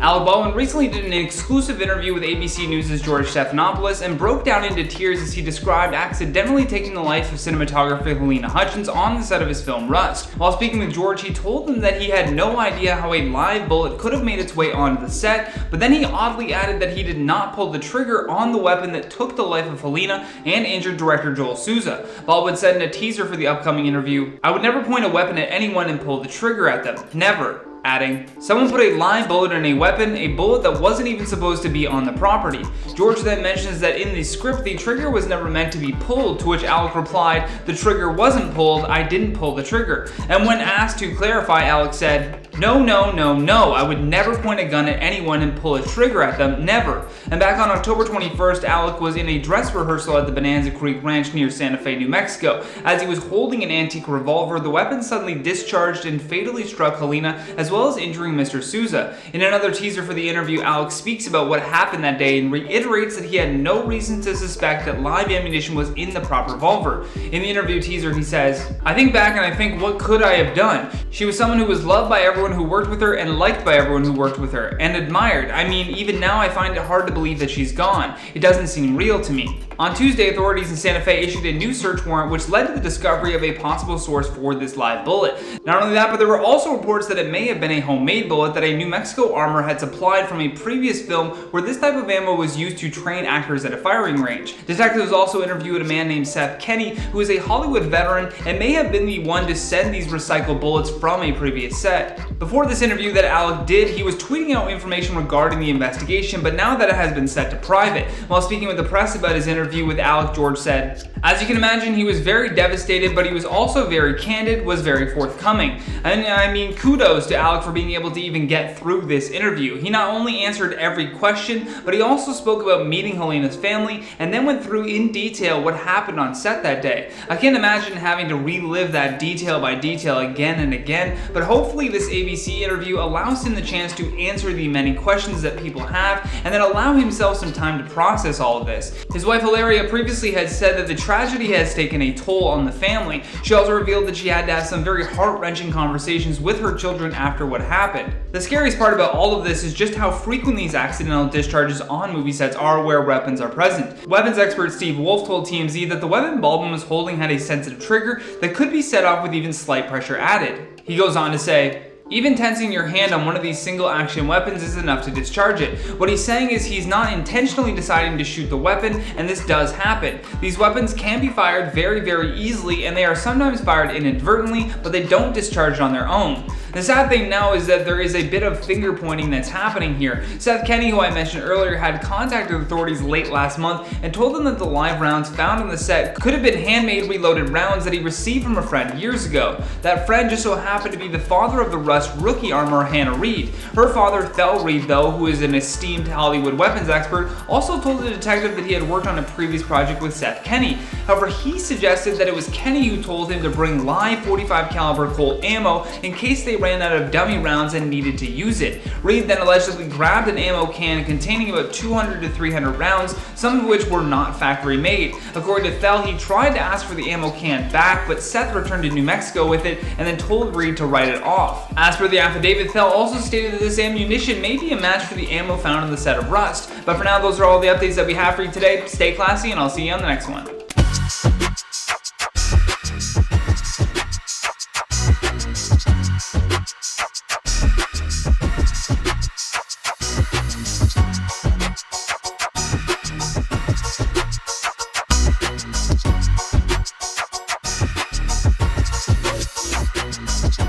Alec Baldwin recently did an exclusive interview with ABC News' George Stephanopoulos and broke down into tears as he described accidentally taking the life of cinematographer Halyna Hutchins on the set of his film Rust. While speaking with George, he told him that he had no idea how a live bullet could have made its way onto the set, but then he oddly added that he did not pull the trigger on the weapon that took the life of Halyna and injured director Joel Souza. Baldwin said in a teaser for the upcoming interview, "I would never point a weapon at anyone and pull the trigger at them. Never." Adding, "Someone put a live bullet in a weapon, a bullet that wasn't even supposed to be on the property." George then mentions that in the script, the trigger was never meant to be pulled, to which Alec replied, "The trigger wasn't pulled, I didn't pull the trigger." And when asked to clarify, Alec said, No, I would never point a gun at anyone and pull a trigger at them, never." And back on October 21st, Alec was in a dress rehearsal at the Bonanza Creek Ranch near Santa Fe, New Mexico. As he was holding an antique revolver, the weapon suddenly discharged and fatally struck Halyna, as well as injuring Mr. Souza. In another teaser for the interview, Alec speaks about what happened that day and reiterates that he had no reason to suspect that live ammunition was in the prop revolver. In the interview teaser, he says, "I think back and I think, what could I have done? She was someone who was loved by everyone who worked with her and liked by everyone who worked with her, and admired. I mean, even now I find it hard to believe that she's gone. It doesn't seem real to me." On Tuesday, authorities in Santa Fe issued a new search warrant which led to the discovery of a possible source for this live bullet. Not only that, but there were also reports that it may have been a homemade bullet that a New Mexico armor had supplied from a previous film where this type of ammo was used to train actors at a firing range. Detectives also interviewed a man named Seth Kenny, who is a Hollywood veteran and may have been the one to send these recycled bullets from a previous set. Before this interview that Alec did, he was tweeting out information regarding the investigation, but now that it has been set to private. While speaking with the press about his interview with Alec, George said, "As you can imagine, he was very devastated, but he was also very candid, was very forthcoming. And I mean, kudos to Alec for being able to even get through this interview. He not only answered every question, but he also spoke about meeting Halyna's family and then went through in detail what happened on set that day. I can't imagine having to relive that detail by detail again and again, but hopefully this ABC interview allows him the chance to answer the many questions that people have and then allow himself some time to process all of this." His wife Hilaria previously had said that the tragedy has taken a toll on the family. She also revealed that she had to have some very heart-wrenching conversations with her children after what happened. The scariest part about all of this is just how frequent these accidental discharges on movie sets are where weapons are present. Weapons expert Steve Wolf told TMZ that the weapon Baldwin was holding had a sensitive trigger that could be set off with even slight pressure added. He goes on to say, "Even tensing your hand on one of these single action weapons is enough to discharge it. What he's saying is he's not intentionally deciding to shoot the weapon, and this does happen. These weapons can be fired very, very easily, and they are sometimes fired inadvertently, but they don't discharge on their own." The sad thing now is that there is a bit of finger pointing that's happening here. Seth Kenny, who I mentioned earlier, had contacted authorities late last month and told them that the live rounds found on the set could have been handmade reloaded rounds that he received from a friend years ago. That friend just so happened to be the father of the Rust rookie armorer Hannah Reed. Her father, Thel Reed, though, who is an esteemed Hollywood weapons expert, also told the detective that he had worked on a previous project with Seth Kenny. However, he suggested that it was Kenny who told him to bring live .45 caliber Colt ammo in case they ran out of dummy rounds and needed to use it. Reed then allegedly grabbed an ammo can containing about 200 to 300 rounds, some of which were not factory made. According to Thel, he tried to ask for the ammo can back, but Seth returned to New Mexico with it and then told Reed to write it off. As for the affidavit, Thel also stated that this ammunition may be a match for the ammo found on the set of Rust. But for now, those are all the updates that we have for you today. Stay classy, and I'll see you on the next one.